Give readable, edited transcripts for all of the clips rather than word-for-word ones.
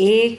1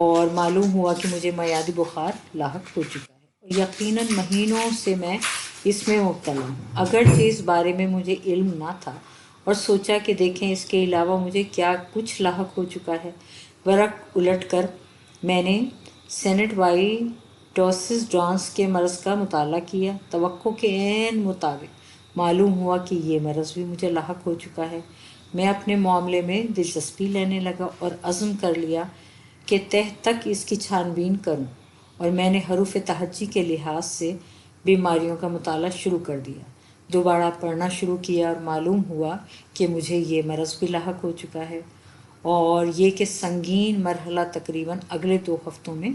اور معلوم ہوا کہ مجھے میعادی بخار لاحق ہو چکا ہے اور یقیناً مہینوں سے میں اس میں مبتلا ہوں، اگرچہ اس بارے میں مجھے علم نہ تھا، اور سوچا کہ دیکھیں اس کے علاوہ مجھے کیا کچھ لاحق ہو چکا ہے۔ ورق الٹ کر میں نے سینٹ وائٹوسس ڈانس کے مرض کا مطالعہ کیا۔ توقع کے عین مطابق معلوم ہوا کہ یہ مرض بھی مجھے لاحق ہو چکا ہے۔ میں اپنے معاملے میں دلچسپی لینے لگا اور عزم کر لیا کہ تہ تک اس کی چھان بین کروں، اور میں نے حروف تہجی کے لحاظ سے بیماریوں کا مطالعہ شروع کر دیا۔ دوبارہ پڑھنا شروع کیا اور معلوم ہوا کہ مجھے یہ مرض بھی لاحق ہو چکا ہے، اور یہ کہ سنگین مرحلہ تقریباً اگلے 2 ہفتوں میں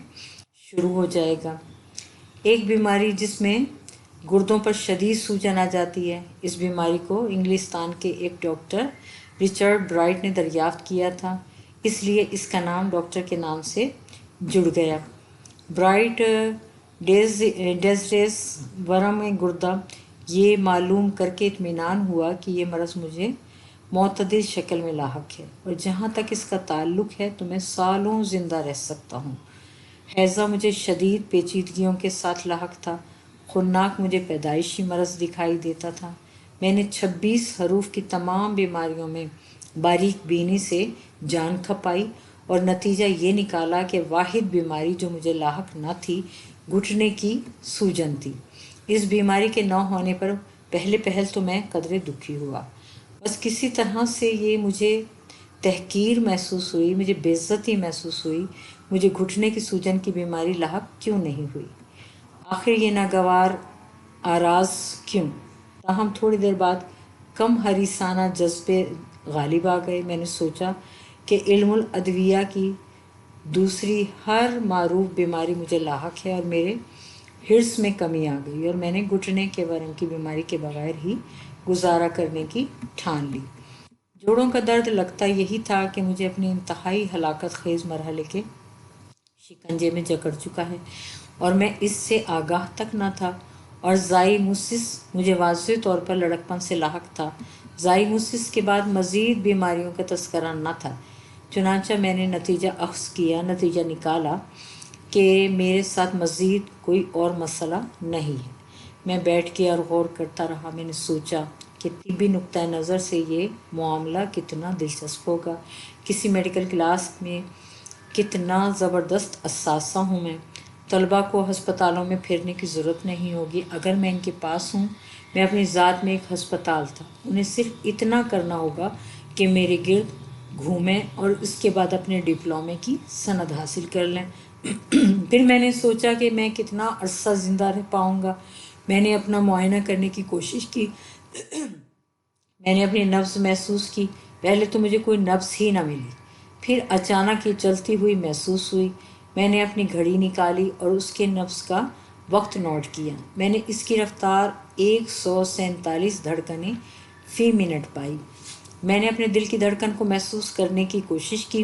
شروع ہو جائے گا۔ ایک بیماری جس میں گردوں پر شدید سوجن آ جاتی ہے۔ اس بیماری کو انگلستان کے ایک ڈاکٹر رچرڈ برائٹ نے دریافت کیا تھا، اس لیے اس کا نام ڈاکٹر کے نام سے جڑ گیا۔ برائٹ ڈیزیز ورم گردہ۔ یہ معلوم کر کے اطمینان ہوا کہ یہ مرض مجھے معتدل شکل میں لاحق ہے، اور جہاں تک اس کا تعلق ہے تو میں سالوں زندہ رہ سکتا ہوں۔ ہیضہ مجھے شدید پیچیدگیوں کے ساتھ لاحق تھا۔ خناک مجھے پیدائشی مرض دکھائی دیتا تھا۔ میں نے 26 حروف کی تمام بیماریوں میں باریک بینی سے جان کھپائی، اور نتیجہ یہ نکالا کہ واحد بیماری جو مجھے لاحق نہ تھی گھٹنے کی سوجن تھی۔ اس بیماری کے نہ ہونے پر پہل تو میں قدرے دکھی ہوا، بس کسی طرح سے یہ مجھے تحقیر محسوس ہوئی، مجھے بے عزتی محسوس ہوئی۔ مجھے گھٹنے کی سوجن کی بیماری لاحق کیوں نہیں ہوئی؟ آخر یہ ناگوار آراز کیوں؟ تاہم تھوڑی دیر بعد کم حریصانہ جذبے غالب آ گئے۔ میں نے سوچا کہ علم الادویہ کی دوسری ہر معروف بیماری مجھے لاحق ہے، اور میرے حرص میں کمی آ گئی، اور میں نے گھٹنے کے ورم کی بیماری کے بغیر ہی گزارا کرنے کی ٹھان لی۔ جوڑوں کا درد لگتا یہی تھا کہ مجھے اپنی انتہائی ہلاکت خیز مرحلے کے شکنجے میں جکڑ چکا ہے، اور میں اس سے آگاہ تک نہ تھا، اور زائموسس مجھے واضح طور پر لڑکپن سے لاحق تھا۔ زائموسس کے بعد مزید بیماریوں کا تذکرہ نہ تھا، چنانچہ میں نے نتیجہ نکالا کہ میرے ساتھ مزید کوئی اور مسئلہ نہیں ہے۔ میں بیٹھ کے اور غور کرتا رہا۔ میں نے سوچا کہ طبی نقطۂ نظر سے یہ معاملہ کتنا دلچسپ ہوگا، کسی میڈیکل کلاس میں کتنا زبردست اثاثہ ہوں میں۔ طلباء کو ہسپتالوں میں پھرنے کی ضرورت نہیں ہوگی، اگر میں ان کے پاس ہوں۔ میں اپنی ذات میں ایک ہسپتال تھا، انہیں صرف اتنا کرنا ہوگا کہ میرے گرد گھومیں اور اس کے بعد اپنے ڈپلومے کی سند حاصل کر لیں۔ پھر میں نے سوچا کہ میں کتنا عرصہ زندہ رہ پاؤں گا۔ میں نے اپنا معائنہ کرنے کی کوشش کی، میں نے اپنی نبض محسوس کی۔ پہلے تو مجھے کوئی نبض ہی نہ ملی، پھر اچانک یہ چلتی ہوئی محسوس ہوئی۔ میں نے اپنی گھڑی نکالی اور اس کے نبض کا وقت نوٹ کیا۔ میں نے اس کی رفتار 147 دھڑکنیں فی منٹ پائی۔ میں نے اپنے دل کی دھڑکن کو محسوس کرنے کی کوشش کی۔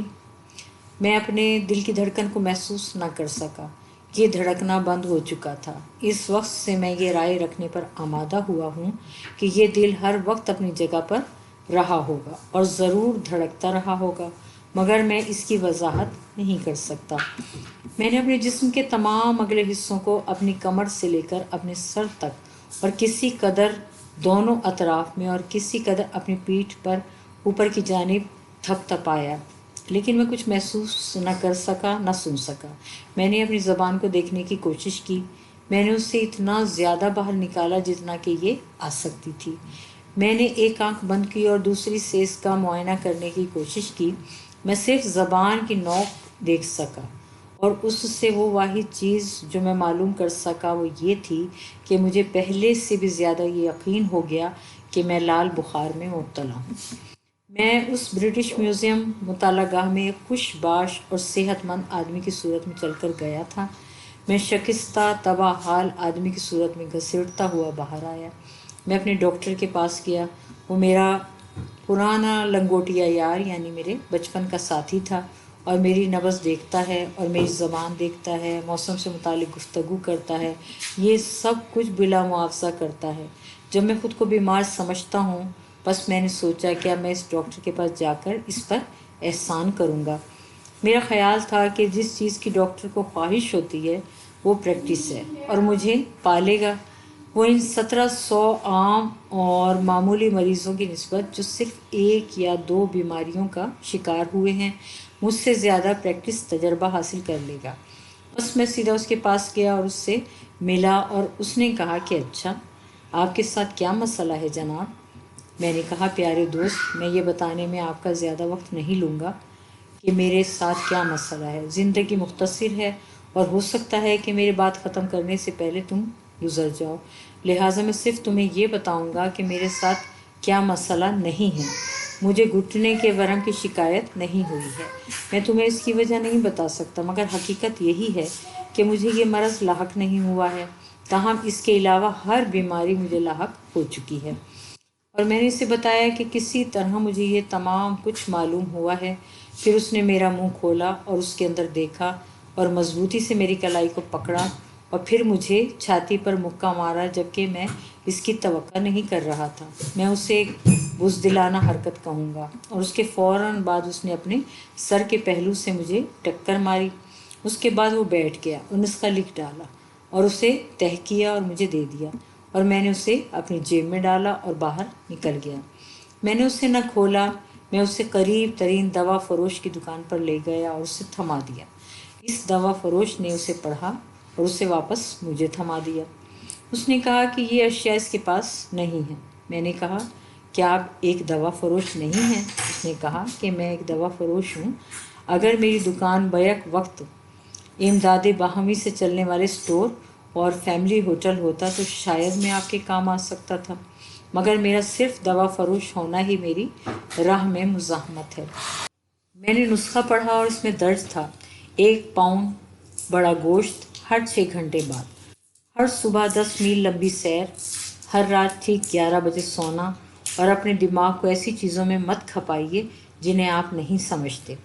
میں اپنے دل کی دھڑکن کو محسوس نہ کر سکا، یہ دھڑکنا بند ہو چکا تھا۔ اس وقت سے میں یہ رائے رکھنے پر آمادہ ہوا ہوں کہ یہ دل ہر وقت اپنی جگہ پر رہا ہوگا اور ضرور دھڑکتا رہا ہوگا، مگر میں اس کی وضاحت نہیں کر سکتا۔ میں نے اپنے جسم کے تمام اگلے حصوں کو اپنی کمر سے لے کر اپنے سر تک، اور کسی قدر دونوں اطراف میں، اور کسی قدر اپنی پیٹھ پر اوپر کی جانب تھپ تھپایا، لیکن میں کچھ محسوس نہ کر سکا، نہ سن سکا۔ میں نے اپنی زبان کو دیکھنے کی کوشش کی۔ میں نے اس سے اتنا زیادہ باہر نکالا جتنا کہ یہ آ سکتی تھی۔ میں نے ایک آنکھ بند کی اور دوسری سے اس کا معائنہ کرنے کی کوشش کی۔ میں صرف زبان کی نوک دیکھ سکا، اور اس سے وہ واحد چیز جو میں معلوم کر سکا وہ یہ تھی کہ مجھے پہلے سے بھی زیادہ یہ یقین ہو گیا کہ میں لال بخار میں مبتلا ہوں۔ میں اس برٹش میوزیم مطالعہ گاہ میں ایک خوش باش اور صحت مند آدمی کی صورت میں چل کر گیا تھا۔ میں شکستہ تباہ حال آدمی کی صورت میں گھسیٹتا ہوا باہر آیا۔ میں اپنے ڈاکٹر کے پاس گیا۔ وہ میرا پرانا لنگوٹیا یار، یعنی میرے بچپن کا ساتھی تھا، اور میری نبض دیکھتا ہے اور میری زبان دیکھتا ہے، موسم سے متعلق گفتگو کرتا ہے، یہ سب کچھ بلا معاوضہ کرتا ہے۔ جب میں خود کو بیمار سمجھتا ہوں، بس میں نے سوچا کیا میں اس ڈاکٹر کے پاس جا کر اس پر احسان کروں گا۔ میرا خیال تھا کہ جس چیز کی ڈاکٹر کو خواہش ہوتی ہے وہ پریکٹس ہے اور مجھے پالے گا۔ وہ ان 1700 عام اور معمولی مریضوں کی نسبت جو صرف 1 یا 2 بیماریوں کا شکار ہوئے ہیں مجھ سے زیادہ پریکٹس تجربہ حاصل کر لے گا۔ بس میں سیدھا اس کے پاس گیا اور اس سے ملا اور اس نے کہا کہ اچھا، آپ کے ساتھ کیا مسئلہ ہے جناب؟ میں نے کہا پیارے دوست، میں یہ بتانے میں آپ کا زیادہ وقت نہیں لوں گا کہ میرے ساتھ کیا مسئلہ ہے۔ زندگی مختصر ہے اور ہو سکتا ہے کہ میری بات ختم کرنے سے پہلے تم گزر جاؤ، لہٰذا میں صرف تمہیں یہ بتاؤں گا کہ میرے ساتھ کیا مسئلہ نہیں ہے۔ مجھے گھٹنے کے ورم کی شکایت نہیں ہوئی ہے، میں تمہیں اس کی وجہ نہیں بتا سکتا، مگر حقیقت یہی ہے کہ مجھے یہ مرض لاحق نہیں ہوا ہے، تاہم اس کے علاوہ ہر بیماری مجھے لاحق ہو چکی ہے۔ اور میں نے اسے بتایا کہ کسی طرح مجھے یہ تمام کچھ معلوم ہوا ہے۔ پھر اس نے میرا منہ کھولا اور اس کے اندر دیکھا اور مضبوطی سے میری کلائی کو پکڑا اور پھر مجھے چھاتی پر مکہ مارا، جبکہ میں اس کی توقع نہیں کر رہا تھا۔ میں اسے ایک بزدلانہ حرکت کہوں گا۔ اور اس کے فوراً بعد اس نے اپنے سر کے پہلو سے مجھے ٹکر ماری۔ اس کے بعد وہ بیٹھ گیا اور نسخہ لکھ ڈالا اور اسے تہہ کیا اور مجھے دے دیا، اور میں نے اسے اپنی جیب میں ڈالا اور باہر نکل گیا۔ میں نے اسے نہ کھولا، میں اسے قریب ترین دوا فروش کی دکان پر لے گیا اور اسے تھما دیا۔ اس دوا فروش نے اسے پڑھا اور اسے واپس مجھے تھما دیا۔ اس نے کہا کہ یہ اشیاء اس کے پاس نہیں ہیں۔ میں نے کہا کیا آپ ایک دوا فروش نہیں ہیں؟ اس نے کہا کہ میں ایک دوا فروش ہوں۔ اگر میری دکان بیک وقت امداد باہمی سے چلنے والے اسٹور اور فیملی ہوٹل ہوتا تو شاید میں آپ کے کام آ سکتا تھا، مگر میرا صرف دوا فروش ہونا ہی میری راہ میں مزاحمت ہے۔ میں نے نسخہ پڑھا اور اس میں درج تھا 1 پاؤنڈ بڑا گوشت ہر 6 گھنٹے بعد، ہر صبح 10 میل لمبی سیر، ہر رات ٹھیک 11 بجے سونا، اور اپنے دماغ کو ایسی چیزوں میں مت کھپائیے جنہیں آپ نہیں سمجھتے۔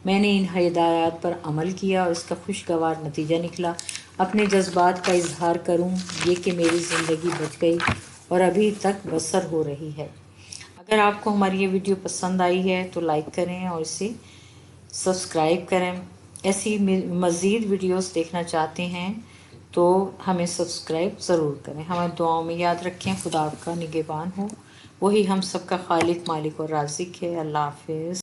میں نے ان ہدایات پر عمل کیا اور اس کا خوشگوار نتیجہ نکلا۔ اپنے جذبات کا اظہار کروں یہ کہ میری زندگی بچ گئی اور ابھی تک بسر ہو رہی ہے۔ اگر آپ کو ہماری یہ ویڈیو پسند آئی ہے تو لائک کریں اور اسے سبسکرائب کریں۔ ایسی مزید ویڈیوز دیکھنا چاہتے ہیں تو ہمیں سبسکرائب ضرور کریں۔ ہمیں دعاؤں میں یاد رکھیں۔ خدا آپ کا نگہبان ہو، وہی ہم سب کا خالق، مالک اور رازق ہے۔ اللہ حافظ۔